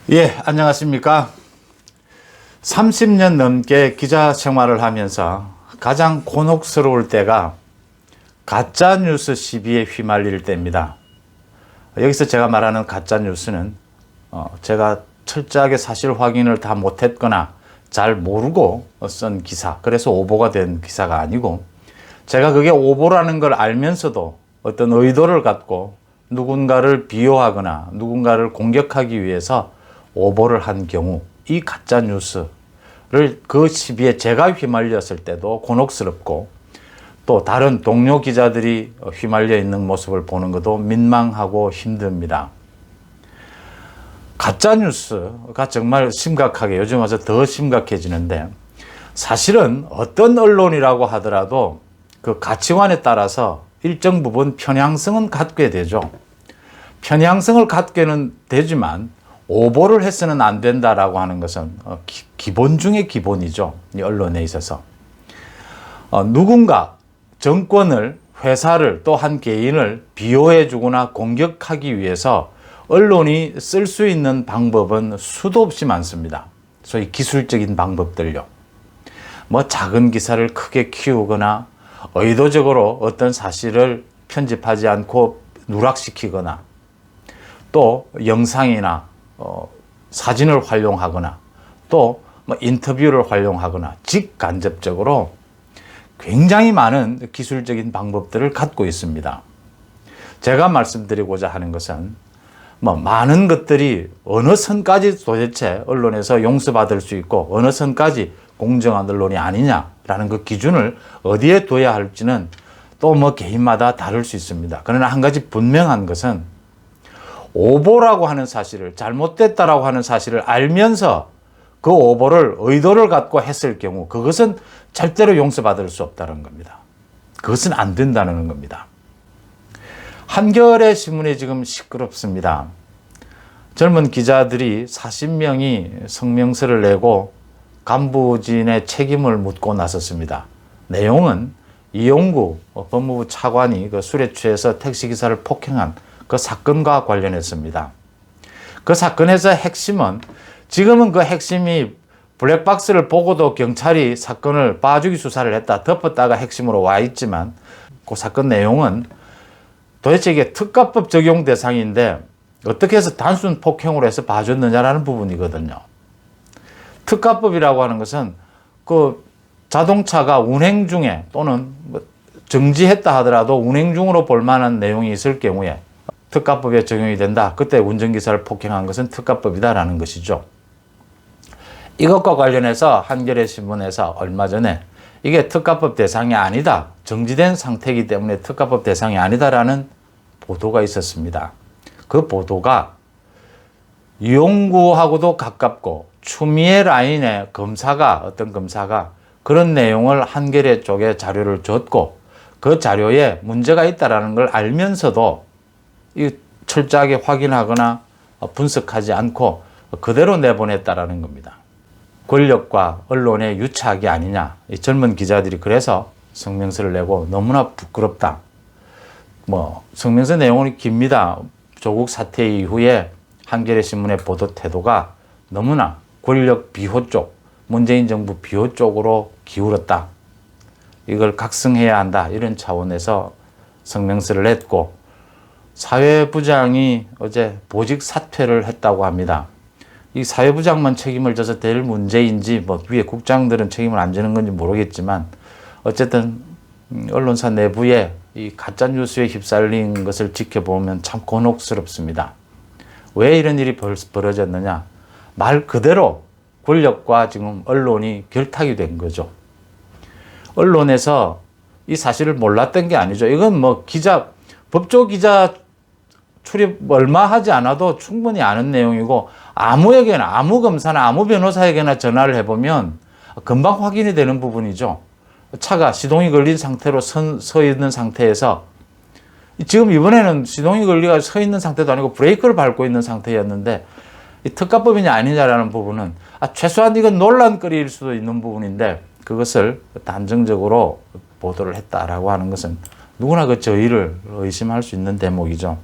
예, 안녕하십니까. 30년 넘게 기자 생활을 하면서 가장 곤혹스러울 때가 가짜뉴스 시비에 휘말릴 때입니다. 여기서 제가 말하는 가짜뉴스는 제가 철저하게 사실 확인을 다 못했거나 잘 모르고 쓴 기사, 그래서 오보가 된 기사가 아니고, 제가 그게 오보라는 걸 알면서도 어떤 의도를 갖고 누군가를 비호하거나 누군가를 공격하기 위해서 오보를 한 경우, 이 가짜 뉴스를 그 시비에 제가 휘말렸을 때도 곤혹스럽고, 또 다른 동료 기자들이 휘말려 있는 모습을 보는 것도 민망하고 힘듭니다. 가짜 뉴스가 정말 심각하게 요즘 와서 더 심각해지는데, 사실은 어떤 언론이라고 하더라도 그 가치관에 따라서 일정 부분 편향성은 갖게 되죠. 편향성을 갖게는 되지만 오보를 해서는 안 된다라고 하는 것은 기본 중의 기본이죠. 이 언론에 있어서. 누군가 정권을, 회사를, 또 한 개인을 비호해 주거나 공격하기 위해서 언론이 쓸 수 있는 방법은 수도 없이 많습니다. 소위 기술적인 방법들요. 뭐 작은 기사를 크게 키우거나 의도적으로 어떤 사실을 편집하지 않고 누락시키거나, 또 영상이나 사진을 활용하거나, 또 뭐 인터뷰를 활용하거나, 직간접적으로 굉장히 많은 기술적인 방법들을 갖고 있습니다. 제가 말씀드리고자 하는 것은 뭐 많은 것들이 어느 선까지 도대체 언론에서 용서받을 수 있고 어느 선까지 공정한 언론이 아니냐라는 그 기준을 어디에 둬야 할지는 또 뭐 개인마다 다를 수 있습니다. 그러나 한 가지 분명한 것은 오보라고 하는 사실을, 잘못됐다라고 하는 사실을 알면서 그 오보를 의도를 갖고 했을 경우 그것은 절대로 용서받을 수 없다는 겁니다. 그것은 안 된다는 겁니다. 한겨레 신문이 지금 시끄럽습니다. 젊은 기자들이 40명이 성명서를 내고 간부진의 책임을 묻고 나섰습니다. 내용은 이용구 법무부 차관이 그 술에 취해서 택시기사를 폭행한 그 사건과 관련했습니다. 그 사건에서 핵심은, 지금은 그 핵심이 블랙박스를 보고도 경찰이 사건을 봐주기 수사를 했다, 덮었다가 핵심으로 와 있지만, 그 사건 내용은 도대체 이게 특가법 적용 대상인데 어떻게 해서 단순 폭행으로 해서 봐줬느냐라는 부분이거든요. 특가법이라고 하는 것은 그 자동차가 운행 중에 또는 정지했다 하더라도 운행 중으로 볼 만한 내용이 있을 경우에 특가법에 적용이 된다. 그때 운전기사를 폭행한 것은 특가법이다라는 것이죠. 이것과 관련해서 한겨레 신문에서 얼마 전에 이게 특가법 대상이 아니다, 정지된 상태이기 때문에 특가법 대상이 아니다라는 보도가 있었습니다. 그 보도가 이용구하고도 가깝고 추미애 라인의 어떤 검사가 그런 내용을 한겨레 쪽에 자료를 줬고, 그 자료에 문제가 있다는 걸 알면서도 철저하게 확인하거나 분석하지 않고 그대로 내보냈다라는 겁니다. 권력과 언론의 유착이 아니냐. 이 젊은 기자들이 그래서 성명서를 내고 너무나 부끄럽다. 성명서 내용은 깁니다. 조국 사태 이후에 한겨레 신문의 보도 태도가 너무나 권력 비호 쪽, 문재인 정부 비호 쪽으로 기울었다. 이걸 각성해야 한다. 이런 차원에서 성명서를 냈고, 사회부장이 어제 보직 사퇴를 했다고 합니다. 이 사회부장만 책임을 져서 될 문제인지, 위에 국장들은 책임을 안 지는 건지 모르겠지만, 어쨌든 언론사 내부에 이 가짜뉴스에 휩쓸린 것을 지켜보면 참 곤혹스럽습니다. 왜 이런 일이 벌어졌느냐? 말 그대로 권력과 지금 언론이 결탁이 된 거죠. 언론에서 이 사실을 몰랐던 게 아니죠. 이건 법조 기자 출입 얼마 하지 않아도 충분히 아는 내용이고, 아무에게나, 아무 검사나 아무 변호사에게나 전화를 해보면 금방 확인이 되는 부분이죠. 차가 시동이 걸린 상태로 서 있는 상태에서, 지금 이번에는 시동이 걸리가 서 있는 상태도 아니고 브레이크를 밟고 있는 상태였는데, 이 특가법이냐 아니냐라는 부분은 최소한 이건 논란거리일 수도 있는 부분인데, 그것을 단정적으로 보도를 했다라고 하는 것은 누구나 그 저희를 의심할 수 있는 대목이죠.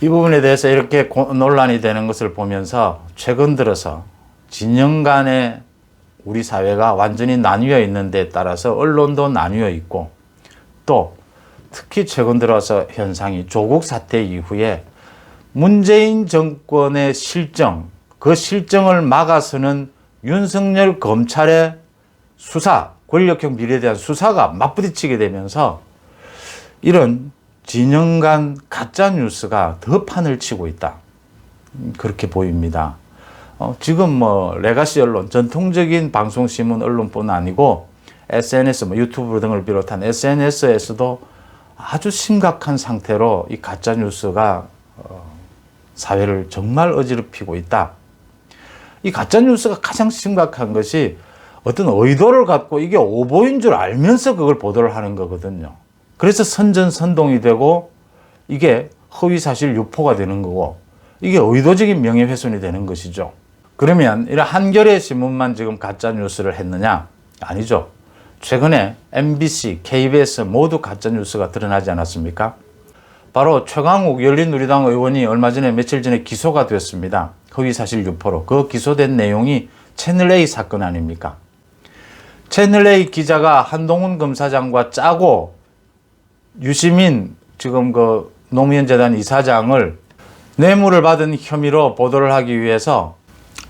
이 부분에 대해서 이렇게 논란이 되는 것을 보면서 최근 들어서 진영 간에 우리 사회가 완전히 나뉘어 있는 데 따라서 언론도 나뉘어 있고, 또 특히 최근 들어서 현상이 조국 사태 이후에 문재인 정권의 실정, 그 실정을 막아서는 윤석열 검찰의 수사, 권력형 비리에 대한 수사가 맞부딪히게 되면서 이런 진영 간 가짜 뉴스가 더 판을 치고 있다, 그렇게 보입니다. 지금 뭐 레가시 언론, 전통적인 방송, 신문, 언론뿐 아니고 SNS, 유튜브 등을 비롯한 SNS에서도 아주 심각한 상태로 이 가짜 뉴스가 사회를 정말 어지럽히고 있다. 이 가짜 뉴스가 가장 심각한 것이 어떤 의도를 갖고 이게 오보인 줄 알면서 그걸 보도를 하는 거거든요. 그래서 선전선동이 되고 이게 허위사실 유포가 되는 거고, 이게 의도적인 명예훼손이 되는 것이죠. 그러면 이런 한겨레 신문만 지금 가짜 뉴스를 했느냐? 아니죠. 최근에 MBC, KBS 모두 가짜 뉴스가 드러나지 않았습니까? 바로 최강욱 열린우리당 의원이 얼마 전에, 며칠 전에 기소가 되었습니다. 허위사실 유포로. 그 기소된 내용이 채널A 사건 아닙니까? 채널A 기자가 한동훈 검사장과 짜고 유시민 지금 그 노무현 재단 이사장을 뇌물을 받은 혐의로 보도를 하기 위해서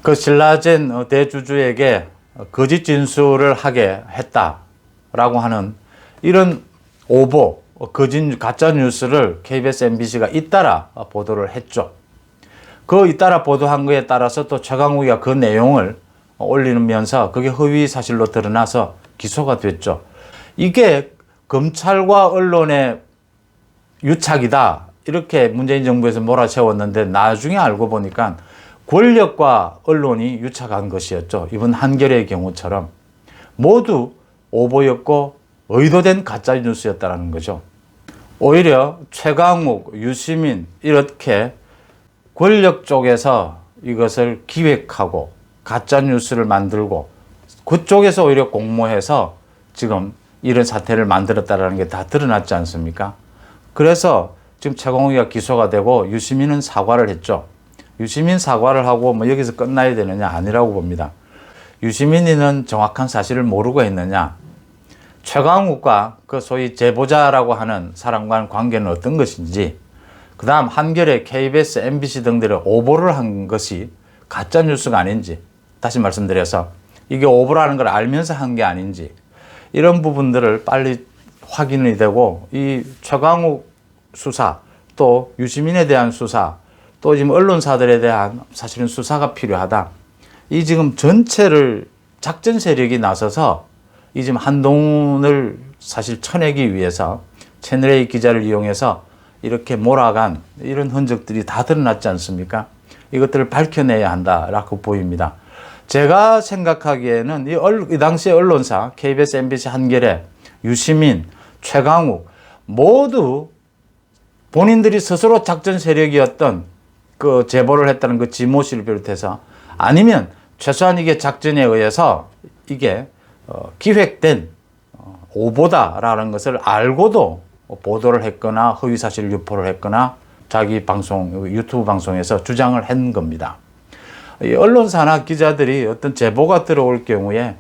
그 신라젠 대주주에게 거짓 진술을 하게 했다라고 하는 이런 오보, 거짓 가짜 뉴스를 KBS, MBC가 잇따라 보도를 했죠. 그 잇따라 보도한 거에 따라서 또 최강욱이가 그 내용을 올리면서 그게 허위 사실로 드러나서 기소가 됐죠. 이게 검찰과 언론의 유착이다, 이렇게 문재인 정부에서 몰아세웠는데 나중에 알고 보니까 권력과 언론이 유착한 것이었죠. 이번 한겨레의 경우처럼 모두 오보였고 의도된 가짜 뉴스였다는 거죠. 오히려 최강욱, 유시민 이렇게 권력 쪽에서 이것을 기획하고 가짜 뉴스를 만들고 그쪽에서 오히려 공모해서 지금 이런 사태를 만들었다는 게 다 드러났지 않습니까? 그래서 지금 최강욱이가 기소가 되고 유시민은 사과를 했죠. 유시민 사과를 하고 뭐 여기서 끝나야 되느냐? 아니라고 봅니다. 유시민이는 정확한 사실을 모르고 했느냐? 최강욱과 그 소위 제보자라고 하는 사람과의 관계는 어떤 것인지, 그 다음 한겨레, KBS, MBC 등들의 오보를 한 것이 가짜 뉴스가 아닌지, 다시 말씀드려서 이게 오보라는 걸 알면서 한 게 아닌지, 이런 부분들을 빨리 확인이 되고 이 최강욱 수사, 또 유시민에 대한 수사, 또 지금 언론사들에 대한 사실은 수사가 필요하다. 이 지금 전체를 작전 세력이 나서서 이 지금 한동훈을 사실 쳐내기 위해서 채널A 기자를 이용해서 이렇게 몰아간 이런 흔적들이 다 드러났지 않습니까? 이것들을 밝혀내야 한다라고 보입니다. 제가 생각하기에는 이 당시의 언론사, KBS, MBC, 한겨레, 유시민, 최강욱 모두 본인들이 스스로 작전 세력이었던 그 제보를 했다는 그 지모 씨를 비롯해서, 아니면 최소한 이게 작전에 의해서 이게 기획된 오보다라는 것을 알고도 보도를 했거나 허위사실 유포를 했거나 자기 방송, 유튜브 방송에서 주장을 한 겁니다. 이 언론사나 기자들이 어떤 제보가 들어올 경우에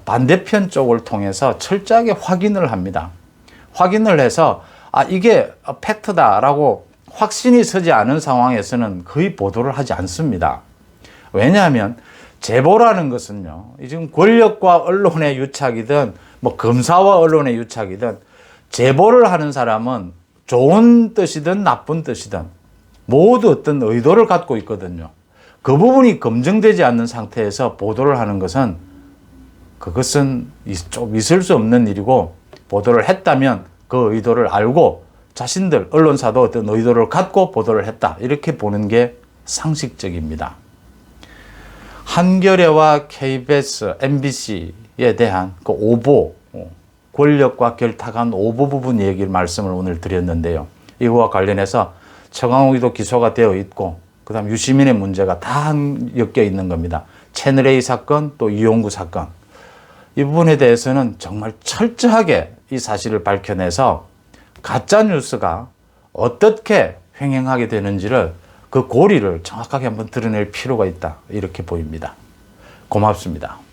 반대편 쪽을 통해서 철저하게 확인을 합니다. 확인을 해서 이게 팩트다라고 확신이 서지 않은 상황에서는 거의 보도를 하지 않습니다. 왜냐하면 제보라는 것은요, 지금 권력과 언론의 유착이든 뭐 검사와 언론의 유착이든 제보를 하는 사람은 좋은 뜻이든 나쁜 뜻이든 모두 어떤 의도를 갖고 있거든요. 그 부분이 검증되지 않는 상태에서 보도를 하는 것은 그것은 좀 있을 수 없는 일이고, 보도를 했다면 그 의도를 알고 자신들 언론사도 어떤 의도를 갖고 보도를 했다, 이렇게 보는 게 상식적입니다. 한겨레와 KBS, MBC에 대한 그 오보, 권력과 결탁한 오보 부분 얘기를 말씀을 오늘 드렸는데요. 이거와 관련해서 최강욱이도 기소가 되어 있고, 그 다음 유시민의 문제가 다 엮여 있는 겁니다. 채널A 사건, 또 이용구 사건. 이 부분에 대해서는 정말 철저하게 이 사실을 밝혀내서 가짜 뉴스가 어떻게 횡행하게 되는지를 그 고리를 정확하게 한번 드러낼 필요가 있다. 이렇게 보입니다. 고맙습니다.